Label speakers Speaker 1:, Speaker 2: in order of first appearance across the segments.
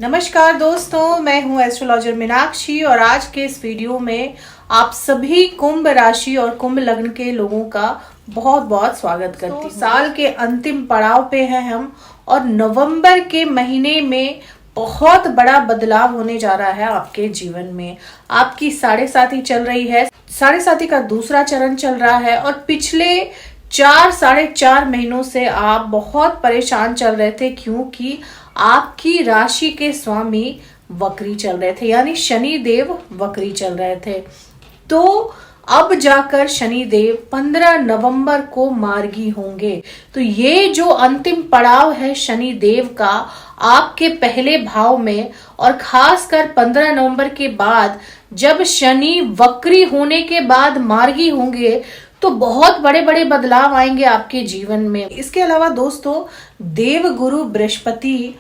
Speaker 1: नमस्कार दोस्तों, मैं हूं एस्ट्रोलॉजर मीनाक्षी और आज के इस वीडियो में आप सभी कुंभ राशि और कुंभ लग्न के लोगों का बहुत बहुत स्वागत करती हूं। साल के अंतिम पड़ाव पे हैं हम और नवंबर के महीने में बहुत बड़ा बदलाव होने जा रहा है आपके जीवन में। आपकी साढ़े साथी चल रही है, साढ़े साथी का दूसरा चरण चल रहा है और पिछले 4-4.5 महीनों से आप बहुत परेशान चल रहे थे क्योंकि आपकी राशि के स्वामी वक्री चल रहे थे, यानी शनि देव वक्री चल रहे थे। तो अब जाकर शनि देव 15 नवंबर को मार्गी होंगे। तो ये जो अंतिम पड़ाव है शनि देव का आपके पहले भाव में, और खासकर 15 नवंबर के बाद जब शनि वक्री होने के बाद मार्गी होंगे तो बहुत बड़े बड़े बदलाव आएंगे आपके जीवन में। इसके अलावा दोस्तों, देव गुरु बृहस्पति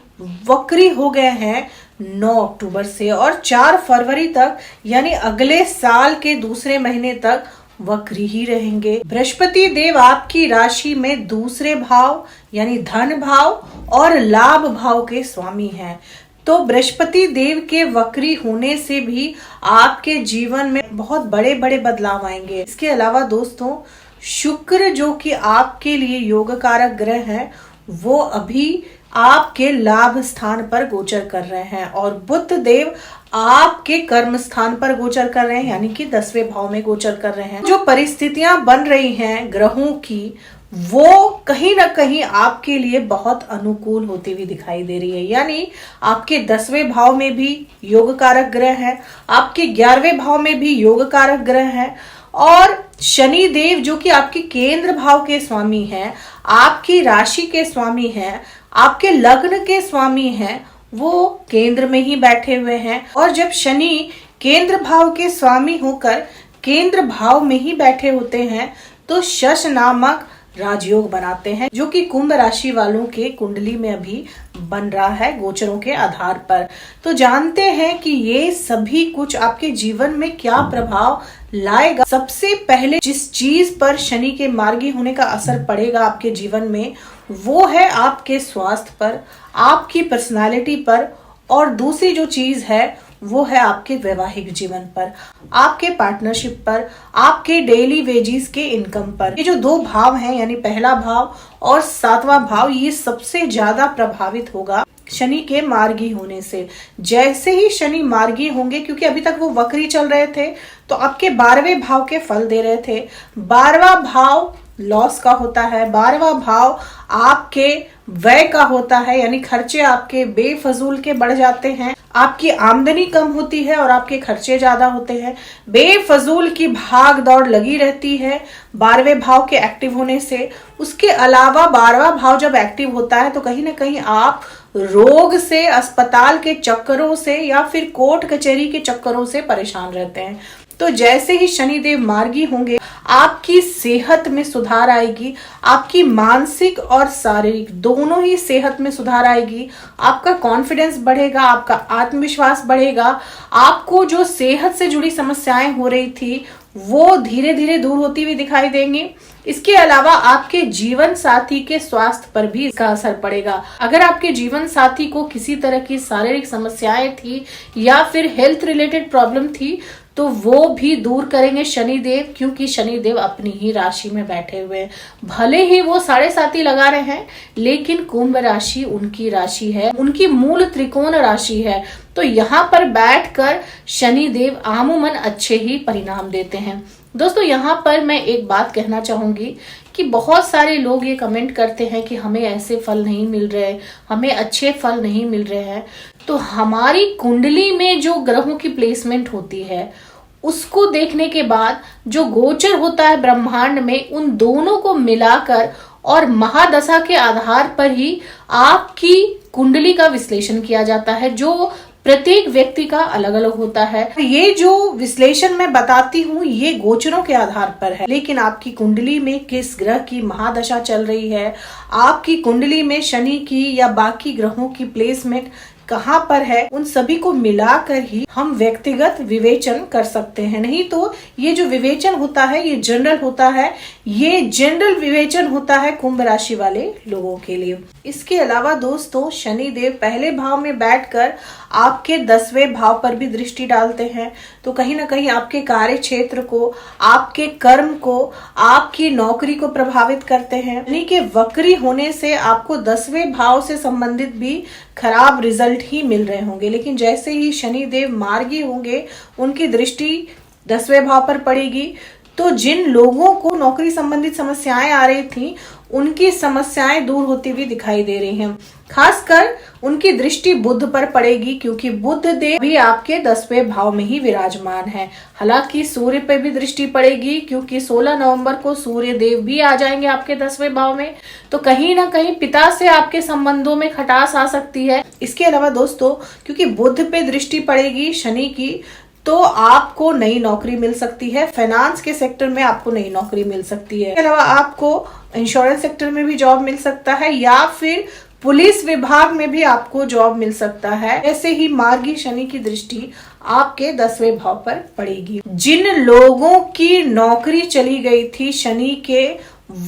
Speaker 1: वक्री हो गए हैं 9 अक्टूबर से और 4 फरवरी तक, यानी अगले साल के दूसरे महीने तक वक्री ही रहेंगे। बृहस्पति देव आपकी राशि में दूसरे भाव यानी धन भाव और लाभ भाव के स्वामी हैं। तो बृहस्पति देव के वक्री होने से भी आपके जीवन में बहुत बड़े बड़े बदलाव आएंगे। इसके अलावा दोस्तों, शुक्र जो कि आपके लिए योग कारक ग्रह है, वो अभी आपके लाभ स्थान पर गोचर कर रहे हैं और बुध देव आपके कर्म स्थान पर गोचर कर रहे हैं, यानी कि 10वें भाव में गोचर कर रहे हैं। जो परिस्थितियां बन रही हैं ग्रहों की, वो कहीं ना कहीं आपके लिए बहुत अनुकूल होती हुई दिखाई दे रही है। यानी आपके 10वें भाव में भी योग कारक ग्रह है, आपके 11वें भाव में भी योग कारक ग्रह है और शनि देव जो कि आपके केंद्र भाव के स्वामी हैं, आपकी राशि के स्वामी हैं, आपके लग्न के स्वामी हैं, वो केंद्र में ही बैठे हुए हैं। और जब शनि केंद्र भाव के स्वामी होकर केंद्र भाव में ही बैठे होते हैं तो शश नामक राजयोग बनाते हैं, जो कि कुंभ राशि वालों के कुंडली में अभी बन रहा है गोचरों के आधार पर। तो जानते हैं कि ये सभी कुछ आपके जीवन में क्या प्रभाव लाएगा। सबसे पहले जिस चीज पर शनि के मार्गी होने का असर पड़ेगा आपके जीवन में, वो है आपके स्वास्थ्य पर, आपकी पर्सनालिटी पर, और दूसरी जो चीज है वो है आपके वैवाहिक जीवन पर, आपके पार्टनरशिप पर, आपके डेली वेजेस के इनकम पर। ये जो 2 भाव हैं, यानी पहला भाव और 7वां भाव, ये सबसे ज्यादा प्रभावित होगा शनि के मार्गी होने से। जैसे ही शनि मार्गी होंगे, क्योंकि अभी तक वो वक्री चल रहे थे, तो आपके 12वें भाव के फल दे रहे थे। 12वां भाव लॉस का होता है, 12वां भाव आपके व्यय का होता है, यानी खर्चे आपके बेफजूल के बढ़ जाते हैं, आपकी आमदनी कम होती है और आपके खर्चे ज्यादा होते हैं, बेफजूल की भाग दौड़ लगी रहती है 12वें भाव के एक्टिव होने से। उसके अलावा 12वां भाव जब एक्टिव होता है तो कहीं ना कहीं आप रोग से, अस्पताल के चक्करों से या फिर कोर्ट कचहरी के चक्करों से परेशान रहते हैं। तो जैसे ही शनिदेव मार्गी होंगे, आपकी सेहत में सुधार आएगी, आपकी मानसिक और शारीरिक दोनों ही सेहत में सुधार आएगी, आपका कॉन्फिडेंस बढ़ेगा, आपका आत्मविश्वास बढ़ेगा, आपको जो सेहत से जुड़ी समस्याएं हो रही थी वो धीरे धीरे दूर होती हुई दिखाई देंगी। इसके अलावा आपके जीवन साथी के स्वास्थ्य पर भी इसका असर पड़ेगा। अगर आपके जीवन साथी को किसी तरह की शारीरिक समस्याएं थी या फिर हेल्थ रिलेटेड प्रॉब्लम थी तो वो भी दूर करेंगे शनिदेव, क्योंकि शनिदेव अपनी ही राशि में बैठे हुए हैं। भले ही वो साढ़े साथी लगा रहे हैं, लेकिन कुंभ राशि उनकी राशि है, उनकी मूल त्रिकोण राशि है। तो यहाँ पर बैठकर शनिदेव आमूमन अच्छे ही परिणाम देते हैं। दोस्तों, यहाँ पर मैं एक बात कहना चाहूंगी कि बहुत सारे लोग ये कमेंट करते हैं कि हमें ऐसे फल नहीं मिल रहे, हमें अच्छे फल नहीं मिल रहे हैं। तो हमारी कुंडली में जो ग्रहों की प्लेसमेंट होती है, उसको देखने के बाद जो गोचर होता है ब्रह्मांड में, उन दोनों को मिलाकर और महादशा के आधार पर ही आपकी कुंडली का विश्लेषण किया जाता है, जो प्रत्येक व्यक्ति का अलग अलग होता है। ये जो विश्लेषण मैं बताती हूँ ये गोचरों के आधार पर है, लेकिन आपकी कुंडली में किस ग्रह की महादशा चल रही है, आपकी कुंडली में शनि की या बाकी ग्रहों की प्लेसमेंट कहाँ पर है, उन सभी को मिलाकर ही हम व्यक्तिगत विवेचन कर सकते हैं। नहीं तो ये जो विवेचन होता है ये जनरल होता है, ये जनरल विवेचन होता है कुंभ राशि वाले लोगों के लिए। इसके अलावा दोस्तों शनि देव पहले भाव में बैठकर आपके 10वें भाव पर भी दृष्टि डालते हैं, तो कहीं ना कहीं आपके कार्य क्षेत्र को, आपके कर्म को, आपकी नौकरी को प्रभावित करते हैं। शनि के वक्री होने से आपको 10वें भाव से संबंधित भी खराब रिजल्ट ही मिल रहे होंगे, लेकिन जैसे ही शनि देव मार्गी होंगे उनकी दृष्टि 10वें भाव पर पड़ेगी, तो जिन लोगों को नौकरी संबंधित समस्याएं आ रही थी उनकी समस्याएं दूर होती हुई दिखाई दे रही हैं। खासकर उनकी दृष्टि बुध पर पड़ेगी, क्योंकि बुध देव भी आपके 10वें भाव में ही विराजमान है। हालांकि सूर्य पर भी दृष्टि पड़ेगी, क्योंकि 16 नवंबर को सूर्य देव भी आ जाएंगे आपके 10वें भाव में, तो कहीं ना कहीं पिता से आपके संबंधों में खटास आ सकती है। इसके अलावा दोस्तों क्योंकि बुध पे दृष्टि पड़ेगी शनि की, तो आपको नई नौकरी मिल सकती है। फाइनेंस के सेक्टर में आपको नई नौकरी मिल सकती है। इसके अलावा आपको इंश्योरेंस सेक्टर में भी जॉब मिल सकता है, या फिर पुलिस विभाग में भी आपको जॉब मिल सकता है। ऐसे ही मार्गी शनि की दृष्टि आपके 10वें भाव पर पड़ेगी। जिन लोगों की नौकरी चली गई थी शनि के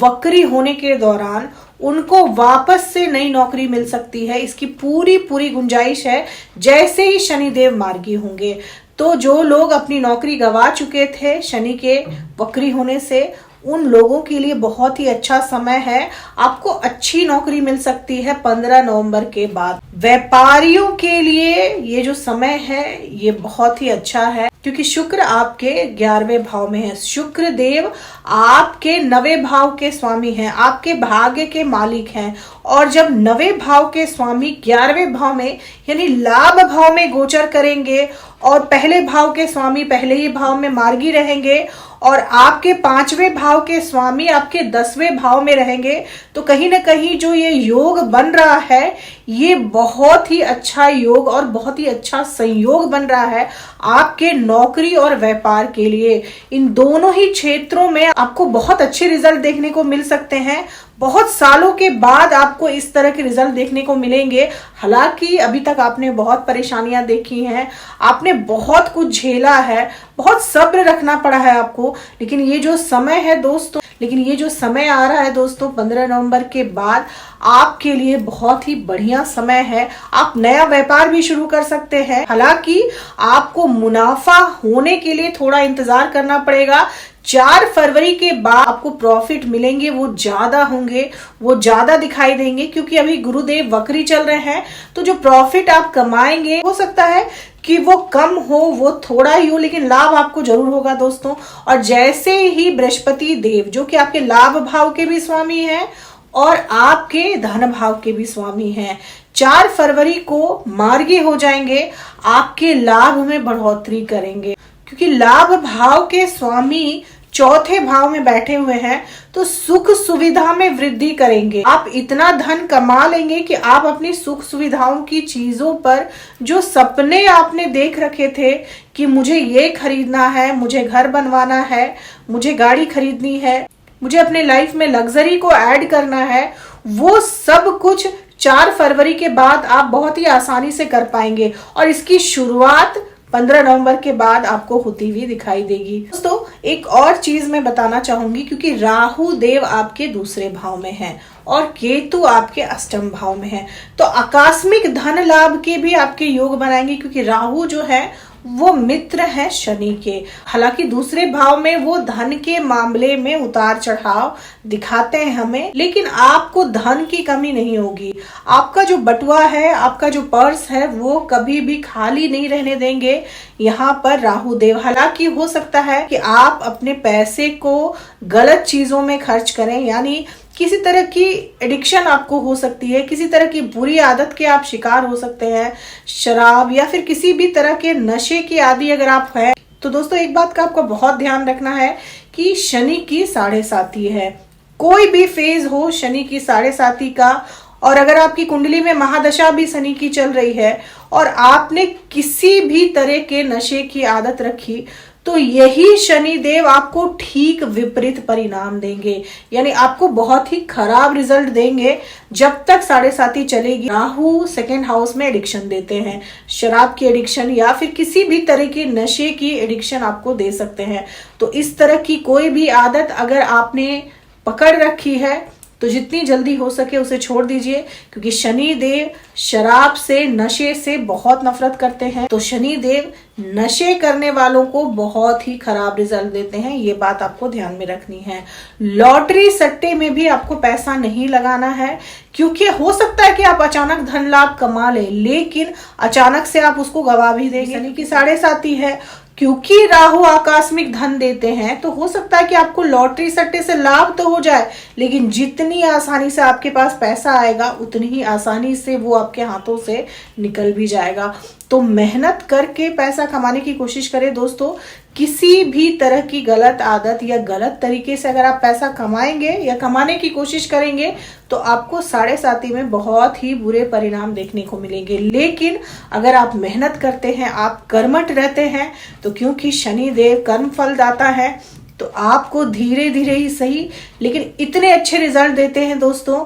Speaker 1: वक्री होने के दौरान, उनको वापस से नई नौकरी मिल सकती है। इसकी पूरी गुंजाइश है जैसे ही शनि देव मार्गी होंगे। तो जो लोग अपनी नौकरी गंवा चुके थे शनि के वक्री होने से, उन लोगों के लिए बहुत ही अच्छा समय है। आपको अच्छी नौकरी मिल सकती है 15 नवंबर के बाद। व्यापारियों के लिए ये जो समय है ये बहुत ही अच्छा है, क्योंकि शुक्र आपके 11वें भाव में है। शुक्र देव आपके 9वें भाव के स्वामी हैं, आपके भाग्य के मालिक हैं। और जब 9वें भाव के स्वामी 11वें भाव में यानी लाभ भाव में गोचर करेंगे, और पहले भाव के स्वामी पहले ही भाव में मार्गी रहेंगे, और आपके 5वें भाव के स्वामी आपके 10वें भाव में रहेंगे, तो कहीं ना कहीं जो ये योग बन रहा है ये बहुत ही अच्छा योग और बहुत ही अच्छा संयोग बन रहा है आपके नौकरी और व्यापार के लिए। इन दोनों ही क्षेत्रों में आपको बहुत अच्छे रिजल्ट देखने को मिल सकते हैं। बहुत सालों के बाद आपको इस तरह के रिजल्ट देखने को मिलेंगे। हालांकि अभी तक आपने बहुत परेशानियां देखी हैं, आपने बहुत कुछ झेला है, बहुत सब्र रखना पड़ा है आपको, लेकिन ये जो समय है दोस्तों, आ रहा है दोस्तों 15 नवंबर के बाद आपके लिए बहुत ही बढ़िया समय है। आप नया व्यापार भी शुरू कर सकते हैं। हालांकि आपको मुनाफा होने के लिए थोड़ा इंतजार करना पड़ेगा। 4 फरवरी के बाद आपको प्रॉफिट मिलेंगे, वो ज्यादा होंगे, वो ज्यादा दिखाई देंगे, क्योंकि अभी गुरुदेव वक्री चल रहे हैं। तो जो प्रॉफिट आप कमाएंगे हो सकता है कि वो कम हो, वो थोड़ा ही हो, लेकिन लाभ आपको जरूर होगा दोस्तों। और जैसे ही बृहस्पति देव जो कि आपके लाभ भाव के भी स्वामी हैं और आपके धन भाव के भी स्वामी हैं, 4 फरवरी को मार्गी हो जाएंगे, आपके लाभ में बढ़ोतरी करेंगे, क्योंकि लाभ भाव के स्वामी 4थे भाव में बैठे हुए हैं, तो सुख सुविधा में वृद्धि करेंगे। आप इतना धन कमा लेंगे कि आप अपनी सुख सुविधाओं की चीजों पर, जो सपने आपने देख रखे थे कि मुझे ये खरीदना है, मुझे घर बनवाना है, मुझे गाड़ी खरीदनी है, मुझे अपने लाइफ में लग्जरी को ऐड करना है, वो सब कुछ 4 फरवरी के बाद आप बहुत ही आसानी से कर पाएंगे। और इसकी शुरुआत 15 नवंबर के बाद आपको होती हुई दिखाई देगी। दोस्तों एक और चीज मैं बताना चाहूंगी, क्योंकि राहु देव आपके दूसरे भाव में है और केतु आपके अष्टम भाव में है, तो आकस्मिक धन लाभ के भी आपके योग बनाएंगे, क्योंकि राहु जो है वो मित्र है शनि के। हालांकि दूसरे भाव में वो धन के मामले में उतार चढ़ाव दिखाते हैं हमें, लेकिन आपको धन की कमी नहीं होगी। आपका जो बटुआ है, आपका जो पर्स है, वो कभी भी खाली नहीं रहने देंगे यहाँ पर राहु देव। हालांकि हो सकता है कि आप अपने पैसे को गलत चीजों में खर्च करें, यानी किसी तरह की एडिक्शन आपको हो सकती है, किसी तरह की बुरी आदत के आप शिकार हो सकते हैं, शराब या फिर किसी भी तरह के नशे की आदि अगर आप हैं। तो दोस्तों एक बात का आपको बहुत ध्यान रखना है कि शनि की 7.5 है। कोई भी फेज हो शनि की 7.5 का, और अगर आपकी कुंडली में महादशा भी शनि की चल रही है और आपने किसी भी तरह के नशे की आदत रखी, तो यही शनि देव आपको ठीक विपरीत परिणाम देंगे, यानी आपको बहुत ही खराब रिजल्ट देंगे जब तक 7.5 चलेगी। राहु सेकेंड हाउस में एडिक्शन देते हैं, शराब की एडिक्शन या फिर किसी भी तरह की नशे की एडिक्शन आपको दे सकते हैं। तो इस तरह की कोई भी आदत अगर आपने पकड़ रखी है तो जितनी जल्दी हो सके उसे छोड़ दीजिए, क्योंकि शनि देव शराब से, नशे से बहुत नफरत करते हैं। तो शनि देव नशे करने वालों को बहुत ही खराब रिजल्ट देते हैं, ये बात आपको ध्यान में रखनी है। लॉटरी सट्टे में भी आपको पैसा नहीं लगाना है, क्योंकि हो सकता है कि आप अचानक धन लाभ कमा लें, लेकिन अचानक से आप उसको गवा भी देंगे। शनि की 7.5 है, क्योंकि राहु आकस्मिक धन देते हैं, तो हो सकता है कि आपको लॉटरी सट्टे से लाभ तो हो जाए, लेकिन जितनी आसानी से आपके पास पैसा आएगा उतनी ही आसानी से वो आपके हाथों से निकल भी जाएगा। तो मेहनत करके पैसा कमाने की कोशिश करें दोस्तों। किसी भी तरह की गलत आदत या गलत तरीके से अगर आप पैसा कमाएंगे या कमाने की कोशिश करेंगे तो आपको 7.5 में बहुत ही बुरे परिणाम देखने को मिलेंगे। लेकिन अगर आप मेहनत करते हैं, आप कर्मठ रहते हैं, तो क्योंकि शनि देव कर्म फलदाता है, तो आपको धीरे धीरे ही सही लेकिन इतने अच्छे रिजल्ट देते हैं दोस्तों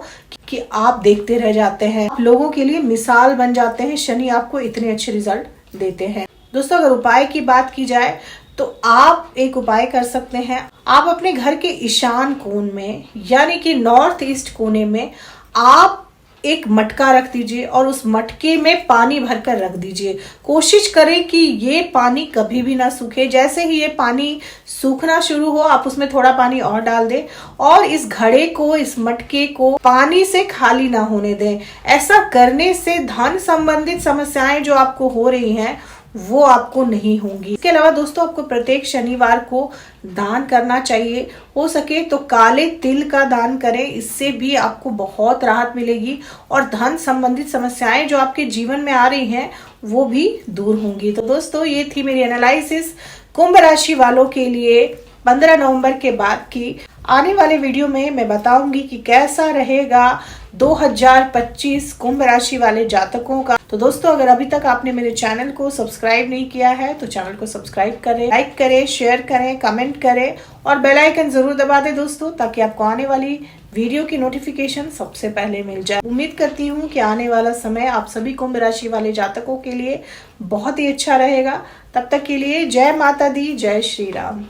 Speaker 1: कि आप देखते रह जाते हैं, आप लोगों के लिए मिसाल बन जाते हैं। शनि आपको इतने अच्छे रिजल्ट देते हैं दोस्तों। अगर उपाय की बात की जाए तो आप एक उपाय कर सकते हैं। आप अपने घर के ईशान कोण में, यानी कि नॉर्थ ईस्ट कोने में आप एक मटका रख दीजिए और उस मटके में पानी भरकर रख दीजिए। कोशिश करें कि ये पानी कभी भी ना सूखे। जैसे ही ये पानी सूखना शुरू हो आप उसमें थोड़ा पानी और डाल दें और इस घड़े को, इस मटके को पानी से खाली ना होने दें। ऐसा करने से धन संबंधित समस्याएं जो आपको हो रही हैं वो आपको नहीं होंगी। इसके अलावा दोस्तों आपको प्रत्येक शनिवार को दान करना चाहिए। हो सके तो काले तिल का दान करें, इससे भी आपको बहुत राहत मिलेगी और धन संबंधित समस्याएं जो आपके जीवन में आ रही हैं वो भी दूर होंगी। तो दोस्तों ये थी मेरी एनालिसिस कुंभ राशि वालों के लिए 15 नवंबर के बाद की। आने वाले वीडियो में मैं बताऊंगी कि कैसा रहेगा 2025 कुंभ राशि वाले जातकों का। तो दोस्तों अगर अभी तक आपने मेरे चैनल को सब्सक्राइब नहीं किया है तो चैनल को सब्सक्राइब करें, लाइक करें, शेयर करें, कमेंट करें और बेल आइकन जरूर दबा दें दोस्तों, ताकि आपको आने वाली वीडियो की नोटिफिकेशन सबसे पहले मिल जाए। उम्मीद करती हूँ कि आने वाला समय आप सभी कुंभ राशि वाले जातकों के लिए बहुत ही अच्छा रहेगा। तब तक के लिए जय माता दी, जय श्री राम।